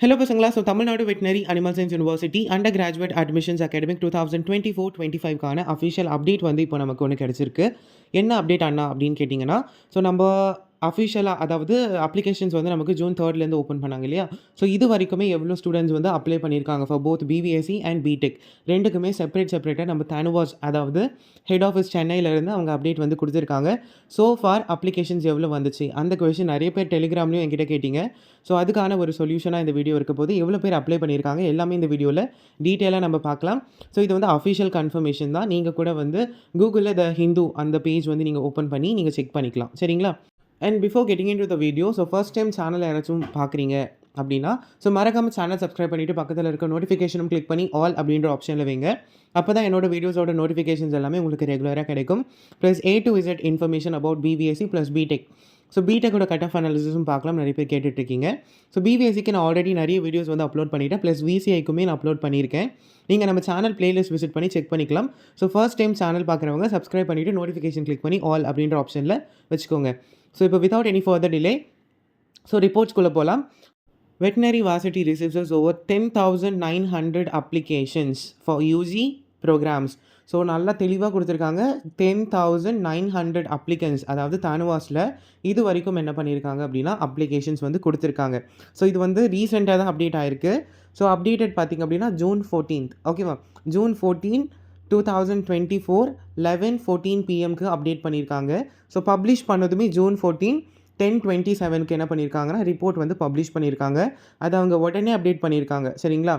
Hello பசங்களா. Tamil Nadu Veterinary Animal Science University Undergraduate Admissions Academic 2024-25க்கான official update வந்து இப்போ நமக்கு ஒன்று கிடச்சிருக்கு. என்ன அப்டேட் அண்ணா அப்படின்னு கேட்டிங்கன்னா, நம்ம அஃபிஷியலாக அதாவது அப்ளிகேஷன்ஸ் வந்து நமக்கு ஜூன் 3லேருந்து ஓப்பன் பண்ணாங்க இல்லையா? இது வரைக்குமே எவ்வளோ ஸ்டூடெண்ட்ஸ் வந்து அப்ளை பண்ணியிருக்காங்க for both BVSc and BTech ரெண்டுக்குமே செப்பரேட்டாக நம்ம தானுவாஸ் அதாவது ஹெட் ஆஃபீஸ் சென்னையிலேருந்து அவங்க அப்டேட் வந்து கொடுத்துருக்காங்க. ஸோ ஃபார் அப்ளிகேஷன்ஸ் எவ்வளோ வந்துச்சு அந்த கொஷின் நிறைய பேர் டெலிகிராம்லேயும் என்கிட்ட கேட்டிங்க. அதுக்கான ஒரு சொல்யூஷனாக இந்த வீடியோ இருக்க போது எவ்வளோ பேர் அப்ளை பண்ணியிருக்காங்க எல்லாமே இந்த வீடியோவில் டீட்டெயிலாக நம்ம பார்க்கலாம். இது வந்து அஃபிஷியல் கன்ஃபர்மேஷன் தான். நீங்கள் கூட வந்து கூகுளில் த ஹிந்து அந்த பேஜ் வந்து நீங்கள் ஓப்பன் பண்ணி நீங்கள் செக் பண்ணிக்கலாம். சரிங்களா? And before getting in to the video, first time channel யாராச்சும் பார்க்குறீங்க அப்படின்னா மறக்காமல் சேனல் சப்ஸ்கிரைப் பண்ணிவிட்டு பக்கத்தில் இருக்க நோட்டிஃபிகேஷனும் கிளிக் பண்ணி ஆல் அப்படின்ற ஆப்ஷனில் வைங்க. அப்போ தான் என்னோட வீடியோஸோட நோட்டிஃபிகேஷன்ஸ் எல்லாமே உங்களுக்கு ரெகுலராக கிடைக்கும். Plus A to Z information about BBSc plus BTech. பிடெக்கோட கட் ஆஃப் அனாலிசிஸும் பார்க்கலாம். நிறைய பேர் கேட்டுட்ருக்கீங்க. பிபிஎஸ்சிக்கு நான் ஆல்ரெடி நிறைய வீடியோஸ் வந்து அப்லோட் பண்ணிவிட்டேன். ப்ளஸ் விசிஐக்குமே நான் அப்லோட் பண்ணியிருக்கேன். நீங்கள் நம்ம சேனல் பிளேலிஸ்ட் விசிட் பண்ணி செக் பண்ணிக்கலாம். ஃபர்ஸ்ட் டைம் சேனல் பார்க்குறவங்க சப்ஸ்கிரைப் பண்ணிவிட்டு நோட்டிஃபிகேஷன் கிளிக் பண்ணி ஆல் அப்படின்ற ஆப்ஷனில் வச்சுக்கோங்க. இப்போ வித்தவுட் எனி ஃபர்தர் டிலே ரிப்போர்ட்ஸ்குள்ளே போகலாம். Veterinary Varsity receives over 10,900 applications for UG programs. நல்லா தெளிவாக கொடுத்துருக்காங்க. 10,900 applicants அதாவது தானுவாஸில் இது வரைக்கும் என்ன பண்ணியிருக்காங்க அப்படின்னா அப்ளிகேஷன்ஸ் வந்து கொடுத்துருக்காங்க. இது வந்து ரீசெண்டாக தான் அப்டேட் ஆகிருக்கு. அப்டேட்டட் பார்த்திங்க அப்படின்னா June 14th ஓகேவா? June 14, 2024 11:14 PM அப்டேட் பண்ணியிருக்காங்க. பப்ளிஷ் பண்ணதுமே June 14 10/27 என்ன பண்ணியிருக்காங்கன்னா ரிப்போர்ட் வந்து பப்ளிஷ் பண்ணியிருக்காங்க. அதை அவங்க உடனே அப்டேட் பண்ணியிருக்காங்க. சரிங்களா?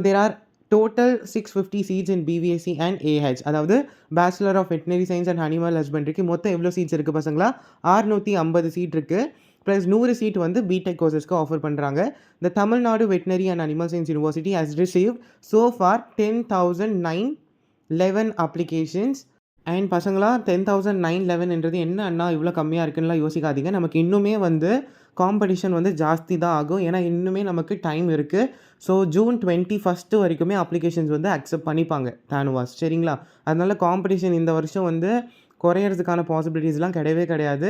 There are total 650 seats in BVSc and AH அதாவது bachelor of veterinary science and animal ஹஸ்பண்ட்ரிக்கு மொத்தம் எவ்வளோ சீட்ஸ் இருக்குது பசங்களா? 650 சீட் இருக்குது. ப்ளஸ் 100 சீட் வந்து பிடெக் கோர்சஸ்க்கு ஆஃபர் பண்ணுறாங்க. இந்த Tamil Nadu veterinary and animal science university has received so far 10,911 applications. And பசங்களா 10,911 என்ன அண்ணா இவ்வளோ கம்மியாக இருக்குன்னுலாம் யோசிக்காதீங்க. நமக்கு இன்னுமே வந்து காம்படிஷன் வந்து ஜாஸ்தி தான் ஆகும். ஏன்னா இன்னுமே நமக்கு டைம் இருக்குது. June 21 வரைக்குமே அப்ளிகேஷன்ஸ் வந்து அக்செப்ட் பண்ணிப்பாங்க தானுவாஸ். சரிங்களா? அதனால் காம்படிஷன் இந்த வருஷம் வந்து குறையிறதுக்கான பாசிபிலிட்டிஸ்லாம் கிடையவே கிடையாது.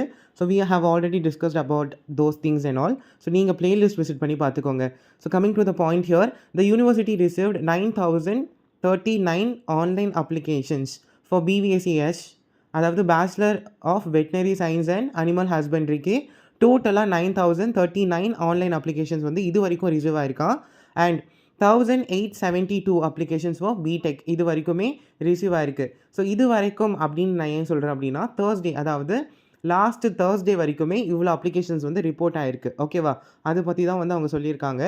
We have already discussed about those things and all. நீங்கள் பிளேலிஸ்ட் விசிட் பண்ணி பார்த்துக்கோங்க. Coming to the point here, the university received 9,039 online applications for BVScs அதாவது bachelor of veterinary science and animal ஹஸ்பண்ட்ரிக்கு டோட்டலாக 9,039 ஆன்லைன் அப்ளிகேஷன்ஸ் வந்து இது வரைக்கும் receive ஆயிருக்கா. அண்ட் 1,872 அப்ளிகேஷன்ஸ் ஃபார் பிடெக் இது வரைக்குமே ரிசீவ் ஆயிருக்கு. இது வரைக்கும் அப்படின்னு நான் ஏன் சொல்கிறேன் அப்படின்னா தேர்ஸ்டே அதாவது லாஸ்ட்டு தேர்ஸ்டே வரைக்குமே இவ்வளோ அப்ளிகேஷன்ஸ் வந்து ரிப்போர்ட் ஆகிருக்கு. ஓகேவா? அதை பற்றி தான் வந்து அவங்க சொல்லியிருக்காங்க.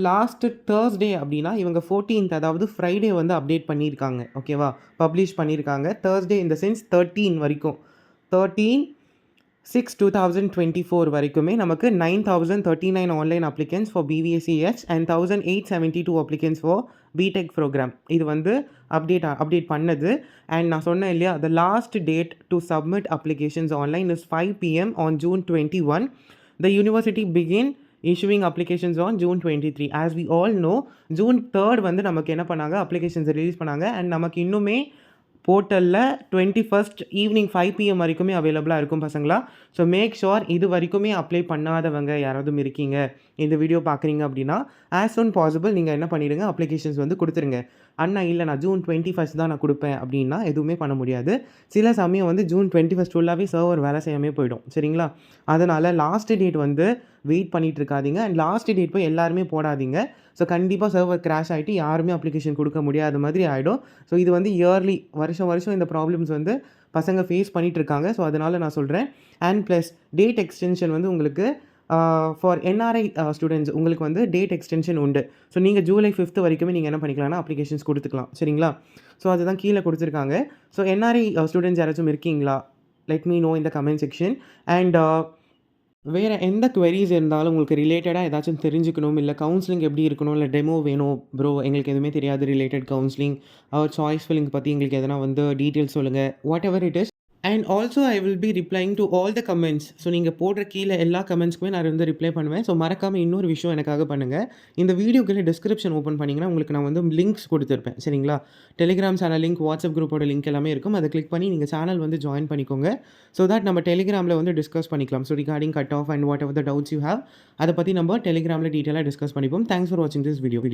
லாஸ்ட்டு தேர்ஸ்டே அப்படின்னா இவங்க 14th அதாவது ஃப்ரைடே வந்து அப்டேட் பண்ணியிருக்காங்க. ஓகேவா? பப்ளிஷ் பண்ணியிருக்காங்க. தேர்ஸ்டே இந்த சென்ஸ் 13 வரைக்கும் 13/6/2024 வரைக்குமே நமக்கு 9,039 online applicants for BVScs and 1,872 applicants for BTech program. இது வந்து அப்டேட் பண்ணது. அண்ட் நான் சொன்னேன் இல்லையா, the last date to submit applications online is 5 PM on June 21. The university begin issuing applications on June 23. As we all know, June 3rd வந்து நமக்கு என்ன பண்ணாங்க அப்ளிகேஷன்ஸ் ரிலீஸ் பண்ணாங்க. அண்ட் நமக்கு இன்னுமே போர்ட்டலில் 21st ஈவினிங் 5 PM வரைக்குமே அவைலபிளாக இருக்கும் பசங்களா. மேக் ஷுர் இது வரைக்குமே அப்ளை பண்ணாதவங்க யாராவது இருக்கீங்க இந்த வீடியோ பார்க்குறீங்க அப்படின்னா ஆஸ் சூன் பாசிபிள் நீங்கள் என்ன பண்ணிடுங்க அப்ளிகேஷன்ஸ் வந்து கொடுத்துருங்க. அண்ணா இல்லை நான் June 21 தான் நான் கொடுப்பேன் அப்படின்னா எதுவுமே பண்ண முடியாது. சில சமயம் வந்து June 21 ஃபுல்லாகவே சர்வர் வேலை செய்யாமே போயிடும். சரிங்களா? அதனால் லாஸ்ட் டேட் வந்து வெயிட் பண்ணிகிட்டு இருக்காதீங்க. அண்ட் லாஸ்ட் டேட் போய் எல்லாருமே போடாதீங்க. கண்டிப்பாக சர்வர் கிராஷ் ஆகிட்டு யாருமே அப்ளிகேஷன் கொடுக்க முடியாத மாதிரி ஆகிடும். இது வந்து இயர்லி வருஷம் இந்த ப்ராப்ளம்ஸ் வந்து பசங்க ஃபேஸ் பண்ணிகிட்ருக்காங்க. அதனால் நான் சொல்கிறேன். அண்ட் ப்ளஸ் டேட் எக்ஸ்டென்ஷன் வந்து உங்களுக்கு ஃபார் என்ஆர்ஐ ஸ்டூடெண்ட்ஸ் உங்களுக்கு வந்து டேட் எக்ஸ்டென்ஷன் உண்டு. நீங்கள் July 5th வரைக்குமே நீங்கள் என்ன பண்ணிக்கலாம்னா அப்ளிகேஷன்ஸ் கொடுத்துக்கலாம். சரிங்களா? அதுதான் கீழே கொடுத்துருக்காங்க. என்ஆர்ஐ ஸ்டூடெண்ட்ஸ் யாராச்சும் இருக்கீங்களா? Let me know in the comment section. And வேறு எந்த குவெரிஸ் இருந்தாலும் உங்களுக்கு ரிலேட்டடாக ஏதாச்சும் தெரிஞ்சுக்கணும், இல்லை கவுன்சிலிங் எப்படி இருக்கணும், இல்லை டெமோ வேணும் ப்ரோ எங்களுக்கு எதுவுமே தெரியாது ரிலேட்டட் கவுன்சிலிங் சாய்ஸ் ஃபில்லிங் பற்றி எங்களுக்கு எதனா வந்து டீட்டெயில்ஸ் சொல்லுங்கள். Whatever it is and also I will be replying to all the comments. So நீங்க போடுற கீழ எல்லா கமெண்ட்ஸ்க்குமே நான் வந்து ரிப்ளை பண்ணுவேன். ஸோ மறக்காம இன்னொரு விஷயம் எனக்காக பண்ணுங்க. இந்த வீடியோக்குள்ள டிஸ்கிரிப்ஷன் ஓப்பன் பண்ணீங்கன்னா, உங்களுக்கு நான் வந்து லிங்க்ஸ் குடுத்துருப்பேன். சரிங்களா? டெலிகிராம் சேனல் லிங்க், வாட்ஸ்அப் குரூப்போட லிங்க் எல்லாமே இருக்கும். அத கிளிக் பண்ணி நீங்க சேனல் வந்து ஜாயின் பண்ணிக்கோங்க. ஸோ தட் நம்ம டெலிகிராம்ல வந்து டிஸ்கஸ் பண்ணிக்கலாம். So regarding cut off and what ever the doubts you have அத பத்தி நம்ம டெலிகிராம்ல டீட்டெயிலா டிஸ்கஸ் பண்ணிப்போம். தேங்க்ஸ் ஃபார் வாட்சிங் திஸ் வீடியோ.